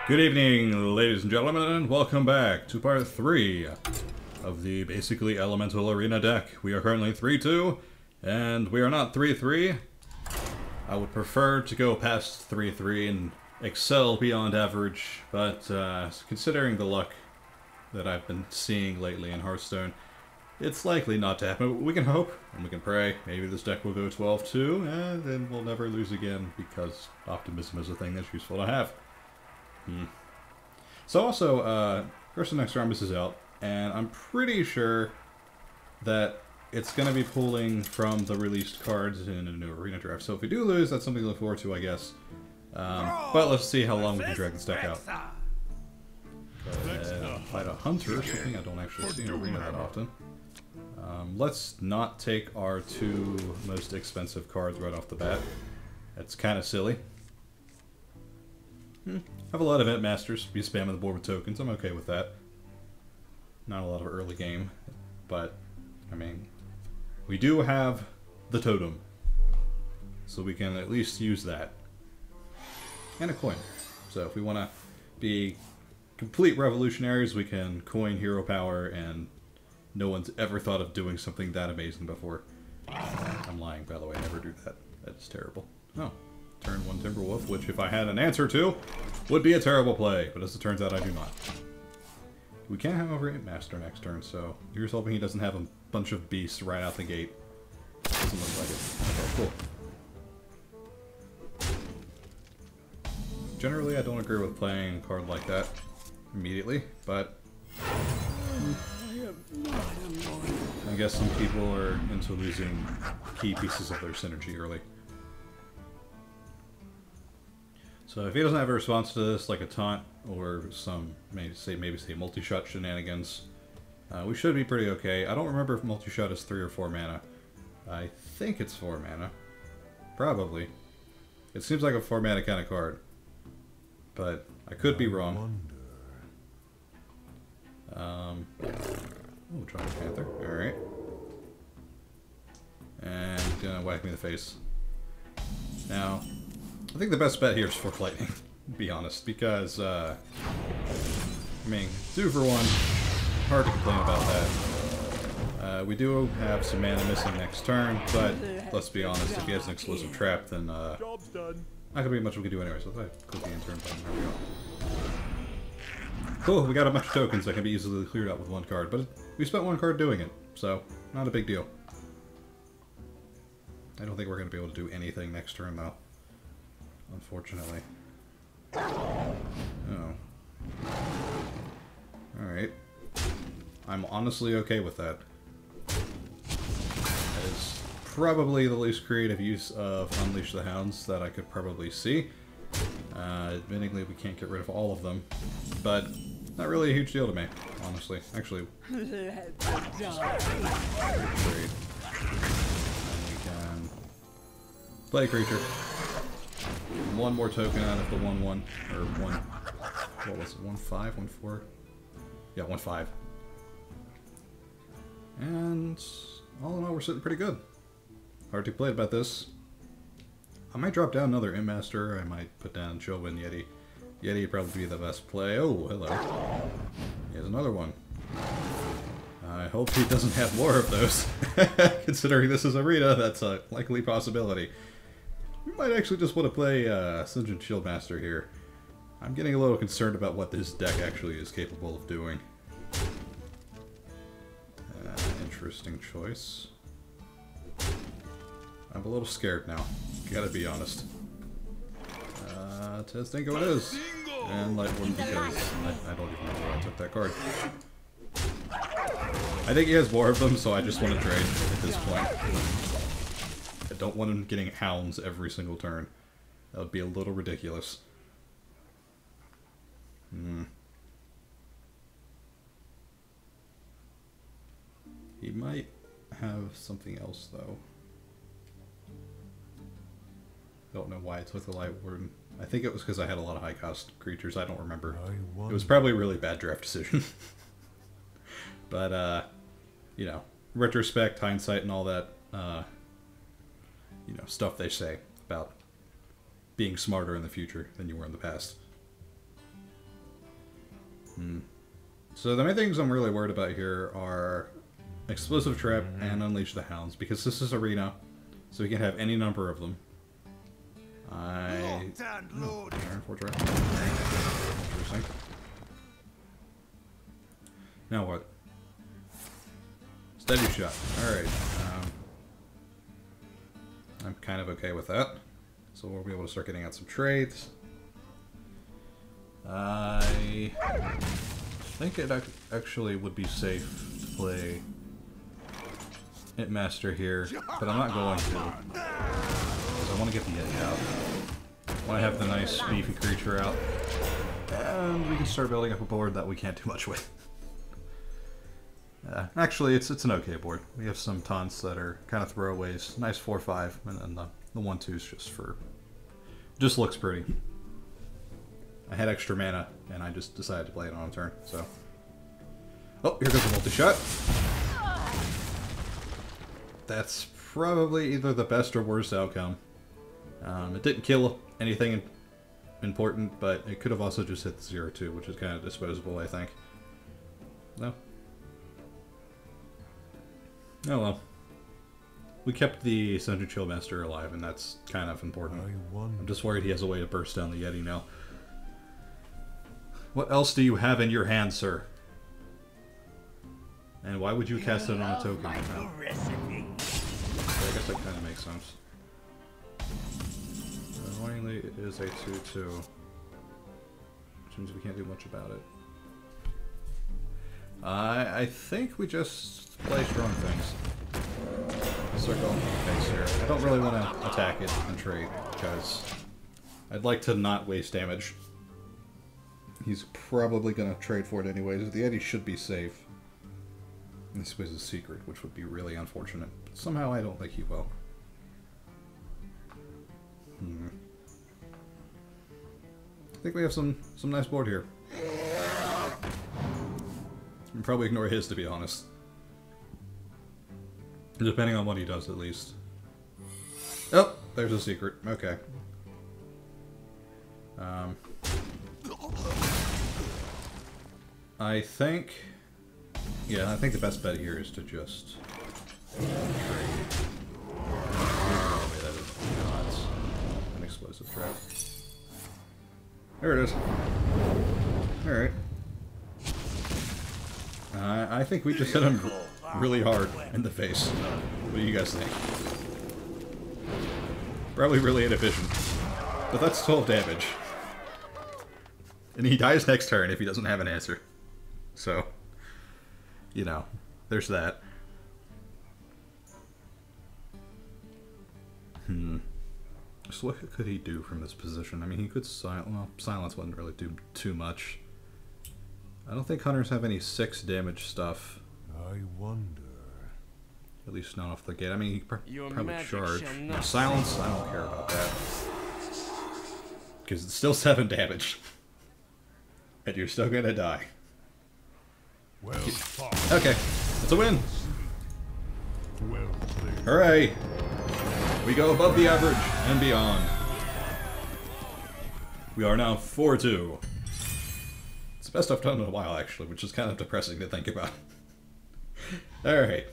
Good evening, ladies and gentlemen, and welcome back to part 3 of the basically Elemental Arena deck. We are currently 3-2, and we are not 3-3. I would prefer to go past 3-3 and excel beyond average, but considering the luck that I've been seeing lately in Hearthstone, it's likely not to happen. We can hope, and we can pray. Maybe this deck will go 12-2, and then we'll never lose again, because optimism is a thing that's useful to have. So also, Curse of Naxxramas is out, and I'm pretty sure that it's going to be pulling from the released cards in a new arena draft. So if we do lose, that's something to look forward to, I guess. But let's see how long we can drag this deck out. Fight a Hunter, something I don't actually see in arena that often. Let's not take our 2 most expensive cards right off the bat. That's kind of silly. Have a lot of Event Masters, be spamming the board with tokens, I'm okay with that. Not a lot of early game, but, I mean, we do have the totem, so we can at least use that. And a coin. So if we want to be complete revolutionaries, we can coin hero power, and no one's ever thought of doing something that amazing before. I'm lying, by the way, I never do that. That's terrible. Oh. Turn 1 Timberwolf, which if I had an answer to, would be a terrible play, but as it turns out I do not. We can't have over Master next turn, so here's hoping he doesn't have a bunch of beasts right out the gate. Doesn't look like it. Okay, cool. Generally I don't agree with playing a card like that immediately, but I guess some people are into losing key pieces of their synergy early. So if he doesn't have a response to this, like a taunt or some maybe say multi-shot shenanigans, we should be pretty okay. I don't remember if multi-shot is 3 or 4 mana. I think it's 4 mana. Probably. It seems like a 4 mana kind of card. But I could be wrong. Oh, Giant Panther. Alright. And he's gonna whack me in the face. Now, I think the best bet here is Fork Lightning, to be honest, because, I mean, 2 for 1, hard to complain about that. We do have some mana missing next turn, but let's be honest, if he has an explosive trap, then, not gonna be much we can do anyway, so let's click the end-turn button, there we go. Cool, we got a bunch of tokens that can be easily cleared out with 1 card, but we spent 1 card doing it, so not a big deal. I don't think we're gonna be able to do anything next turn, though. Unfortunately. Oh. Alright. I'm honestly okay with that. That is probably the least creative use of Unleash the Hounds that I could probably see. Admittingly, we can't get rid of all of them, but not really a huge deal to me, honestly. Actually, just great. And we can play a creature. 1 more token out of the 1-1, or 1, what was it, 1-5, 1-4? Yeah, 1-5. And all in all, we're sitting pretty good. Hard to play about this. I might drop down another Master. I might put down Shaman Yeti. Yeti would probably be the best play. Oh, hello. Here's another one. I hope he doesn't have more of those. Considering this is Arena, that's a likely possibility. We might actually just want to play Sinjin Shieldmaster here. I'm getting a little concerned about what this deck actually is capable of doing. Interesting choice. I'm a little scared now. Gotta be honest. Testingo it is. And Lightwood because I don't even know why I took that card. I think he has more of them, so I just want to trade at this point. I don't want him getting hounds every single turn. That would be a little ridiculous. He might have something else, though. Don't know why I took the Lightward. I think it was because I had a lot of high-cost creatures. I don't remember. It was probably a really bad draft decision. But, you know, retrospect, hindsight, and all that, you know, stuff they say about being smarter in the future than you were in the past. So the main things I'm really worried about here are Explosive Trap and Unleash the Hounds, because this is Arena, so we can have any number of them. Iron Forge Trap. Interesting. Now what? Steady Shot. Alright. I'm kind of okay with that. So we'll be able to start getting out some trades. I think it actually would be safe to play Hitmaster here, but I'm not going to. Because I want to get the Yeti out. I want to have the nice beefy creature out. And we can start building up a board that we can't do much with. Actually, it's an okay board. We have some taunts that are kind of throwaways. Nice 4/5, and then the 1/2's just for... just looks pretty. I had extra mana, and I just decided to play it on a turn, so... Oh, here goes the multi-shot. That's probably either the best or worst outcome. It didn't kill anything important, but it could have also just hit the 0/2, which is kind of disposable, I think. No. Oh well. We kept the Century Chill Master alive, and that's kind of important. I'm just worried he has a way to burst down the Yeti now. What else do you have in your hand, sir? And why would you cast it on a token? I guess that kind of makes sense. Annoyingly, it is a 2/2. Which means we can't do much about it. I think we just play strong things. Circle in the face here. I don't really want to attack it and trade, because I'd like to not waste damage. He's probably going to trade for it anyways. The Eddie should be safe. This was a secret, which would be really unfortunate. But somehow I don't think he will. I think we have some nice board here. I'll probably ignore his, to be honest. Depending on what he does, at least. Oh, there's a secret. Okay. I think... yeah, I think the best bet here is to just... trade. That is not an explosive trap. There it is. Alright. I think we just hit him really hard in the face. What do you guys think? Probably really inefficient. But that's 12 damage. And he dies next turn if he doesn't have an answer. So, you know, there's that. So what could he do from this position? I mean, he could silence wouldn't really do too much. I don't think hunters have any 6 damage stuff. I wonder. At least not off the gate. I mean, he probably charge. Now, silence, I don't care about that. Because it's still 7 damage. And you're still gonna die. Well, okay, it's a win! Well played. Hooray! We go above the average and beyond. We are now 4-2. It's the best I've done in a while, actually, which is kind of depressing to think about. Alright.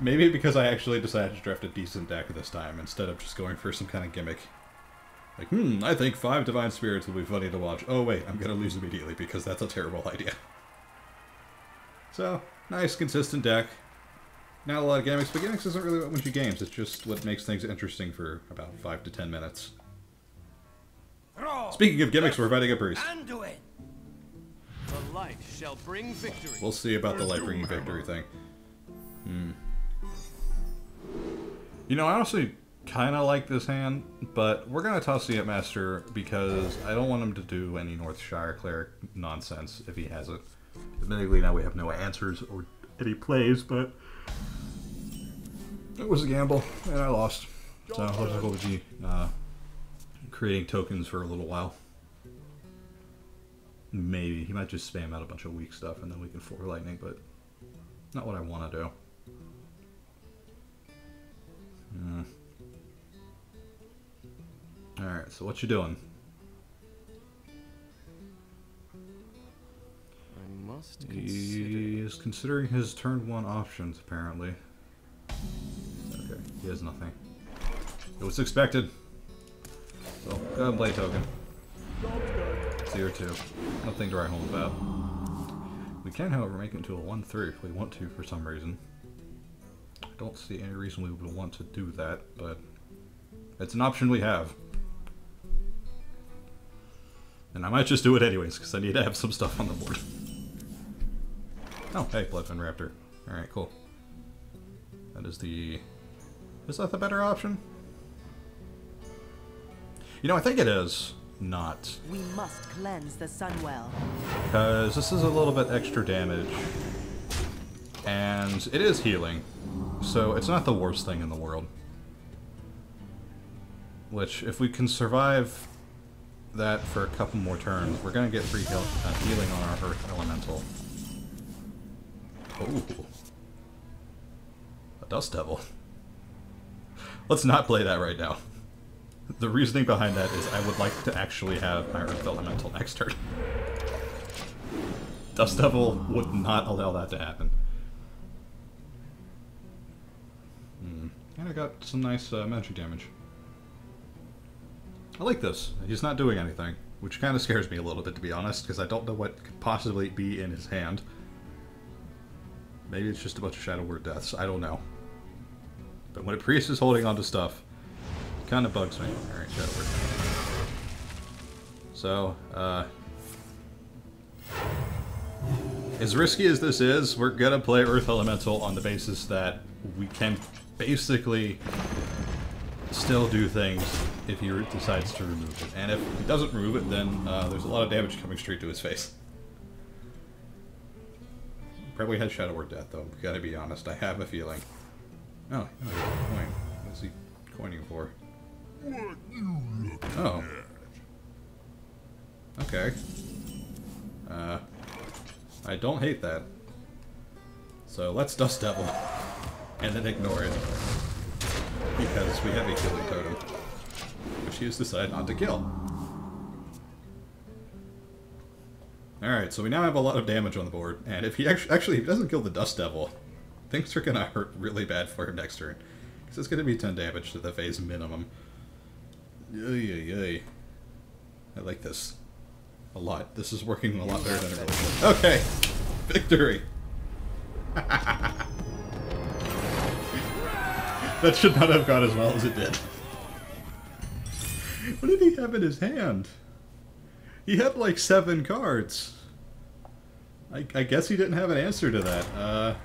Maybe because I actually decided to draft a decent deck this time, instead of just going for some kind of gimmick. Like, I think 5 Divine Spirits will be funny to watch. Oh wait, I'm gonna lose immediately because that's a terrible idea. So, nice, consistent deck. Not a lot of gimmicks, but gimmicks isn't really what wins you games. It's just what makes things interesting for about 5 to 10 minutes. Speaking of gimmicks, we're fighting a priest. The light shall bring victory. We'll see about the light bringing victory thing. You know, I honestly kind of like this hand, but we're going to toss the Master because I don't want him to do any Northshire Cleric nonsense if he has it. Admittedly, now we have no answers or any plays, but it was a gamble, and I lost. So, looks like we'll be creating tokens for a little while. Maybe. He might just spam out a bunch of weak stuff, and then we can Floor Lightning, but not what I want to do. Alright, so what you doing? considering his turn 1 options, apparently. Okay, he has nothing. It was expected. So, go ahead and play a token. 0-2. Nothing to write home about. We can, however, make it into a 1-3 if we want to for some reason. I don't see any reason we would want to do that, but it's an option we have. And I might just do it anyways, because I need to have some stuff on the board. Oh, hey, Bloodfin Raptor. Alright, cool. That is the... Is that the better option? You know, I think it is not. We must cleanse the Sunwell. Because this is a little bit extra damage. And it is healing. So it's not the worst thing in the world. Which, if we can survive that for a couple more turns, we're going to get free healing on our Earth Elemental. Oh. A Dust Devil. Let's not play that right now. The reasoning behind that is I would like to actually have my Earth Elemental next turn. Dust Devil would not allow that to happen. And I got some nice magic damage. I like this. He's not doing anything, which kind of scares me a little bit, to be honest, because I don't know what could possibly be in his hand. Maybe it's just a bunch of Shadow Word deaths. I don't know. But when a priest is holding on to stuff, it kind of bugs me. Alright, Shadow Word. So, as risky as this is, we're gonna play Earth Elemental on the basis that we can basically still do things if he decides to remove it. And if he doesn't remove it, then there's a lot of damage coming straight to his face. Probably had Shadow Word Death, though. Gotta be honest, I have a feeling. Oh, he has a coin. What is he coining for? Oh. Okay. I don't hate that. So let's Dust Devil. And then ignore it. Because we have a healing totem. Which he has decided not to kill. Alright, so we now have a lot of damage on the board. And if he actually if he doesn't kill the Dust Devil, things are gonna hurt really bad for him next turn. Because it's gonna be 10 damage to the phase minimum. Yay. I like this. A lot. This is working a lot better than it really should. Okay! Victory! That should not have gone as well as it did. What did he have in his hand? He had like 7 cards. I guess he didn't have an answer to that.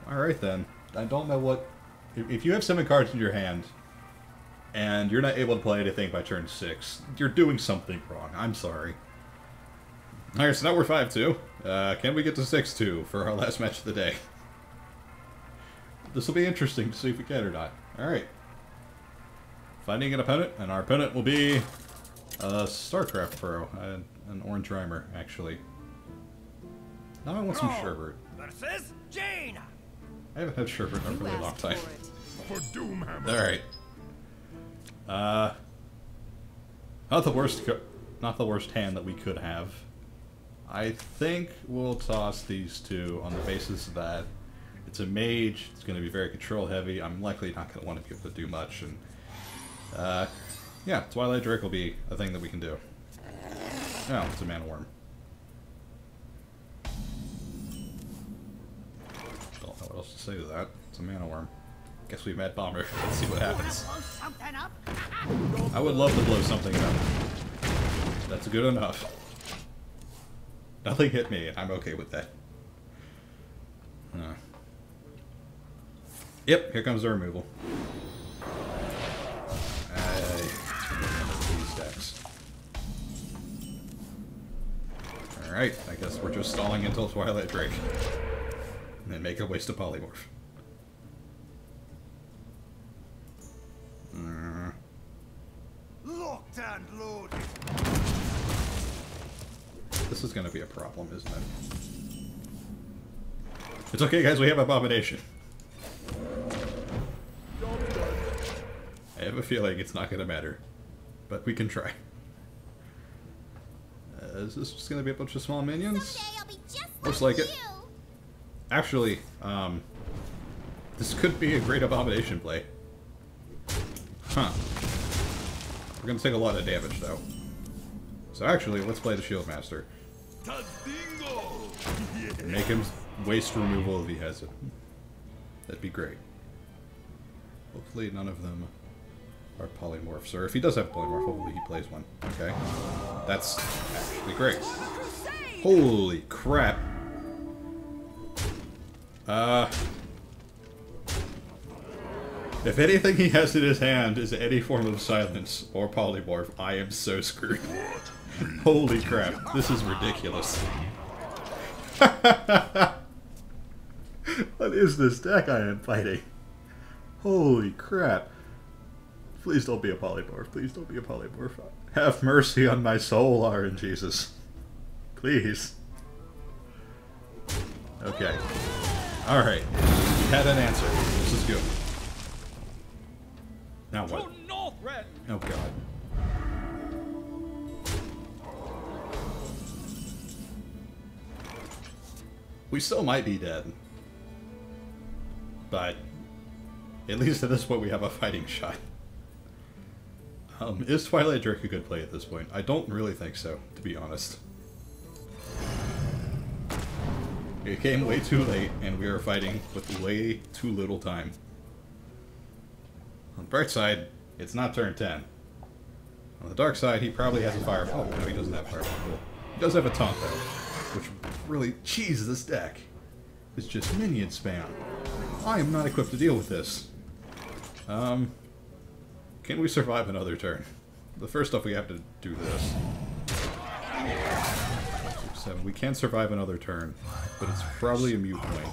Alright then. I don't know what... If you have 7 cards in your hand, and you're not able to play anything by turn 6, you're doing something wrong. I'm sorry. Alright, so now we're 5-2. Can we get to 6-2 for our last match of the day? This will be interesting to see if we can or not. Alright. Finding an opponent, and our opponent will be a StarCraft Pro, an Orange Rhymer, actually. Now I want some Sherbert. Versus Jane. I haven't had Sherbert in a really long time. For Doomhammer. Alright. Not the worst hand that we could have. I think we'll toss these two on the basis that it's a mage, it's going to be very control heavy, I'm likely not going to want to be able to do much, and yeah, Twilight Drake will be a thing that we can do. Oh, it's a Mana Worm. Don't know what else to say to that. It's a Mana Worm. Guess we Mad Bomber. Let's see what happens. I would love to blow something up. That's good enough. Nothing hit me, and I'm okay with that. Yep, here comes the removal. These decks. Alright, I guess we're just stalling until Twilight Drake. And then make a waste of Polymorph. Locked and loaded. This is gonna be a problem, isn't it? It's okay, guys, we have Abomination. I have a feeling it's not gonna matter. But we can try. Is this just gonna be a bunch of small minions? Someday I'll be just like Looks like it. you. Actually, this could be a great abomination play. Huh. We're gonna take a lot of damage, though. So actually, let's play the Shield Master. Make him waste removal if he has it. That'd be great. Hopefully none of them are polymorphs. Or if he does have polymorph, hopefully he plays one. Okay. That's actually great. Holy crap. If anything he has in his hand is any form of silence or polymorph, I am so screwed. Holy crap. This is ridiculous. What is this deck I am fighting? Holy crap. Please don't be a polymorph. Please don't be a polymorph. Have mercy on my soul, RNGesus. Please. Okay. Alright. We had an answer. This is good. Now what? Oh god. We still might be dead. But at least at this point we have a fighting shot. Is Twilight Drake a good play at this point? I don't really think so, to be honest. It came way too late, and we are fighting with way too little time. On the bright side, it's not turn 10. On the dark side, he probably has a fireball. Oh, no, he doesn't have fireball. Cool. He does have a taunt, though. Which really, jeez, this deck is just minion spam. I am not equipped to deal with this. Can we survive another turn? The first off, we have to do this. 7. We can survive another turn, but it's probably a mute point.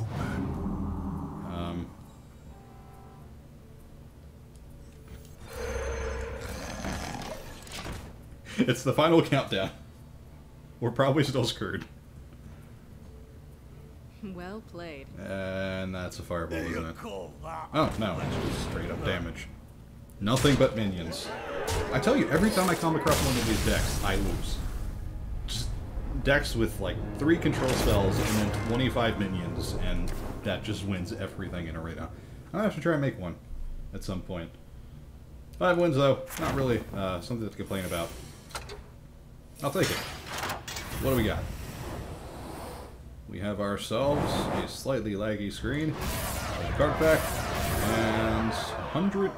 It's the final countdown. We're probably still screwed. Well played. And that's a fireball, isn't it? Oh, no, it's just straight up damage. Nothing but minions. I tell you, every time I come across one of these decks, I lose. Just decks with, like, 3 control spells and then 25 minions, and that just wins everything in Arena. I'll have to try and make one at some point. 5 wins, though. Not really something to complain about. I'll take it. What do we got? We have ourselves a slightly laggy screen, a card pack, and 100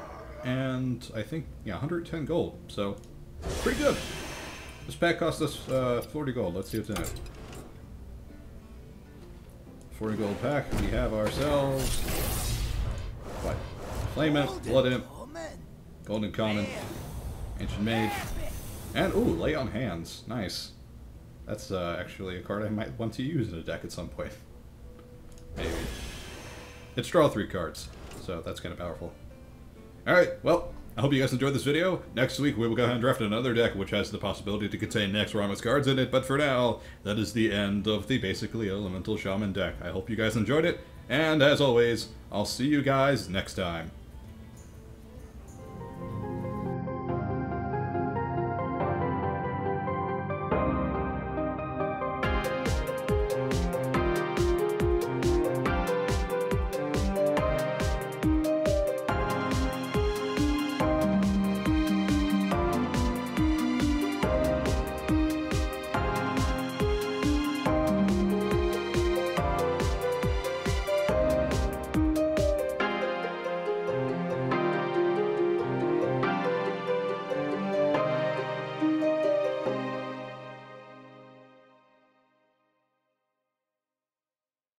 and I think, yeah, 110 gold. So, pretty good. This pack cost us 40 gold. Let's see what's in it. 40 gold pack. We have ourselves what? Flame Imp, Blood Imp, Golden Common, Ancient Mage, and ooh, Lay on Hands. Nice. That's actually a card I might want to use in a deck at some point. Maybe. It's draw 3 cards, so that's kind of powerful. Alright, well, I hope you guys enjoyed this video. Next week we will go ahead and draft another deck which has the possibility to contain next Rama's cards in it, but for now, that is the end of the basically Elemental Shaman deck. I hope you guys enjoyed it, and as always, I'll see you guys next time.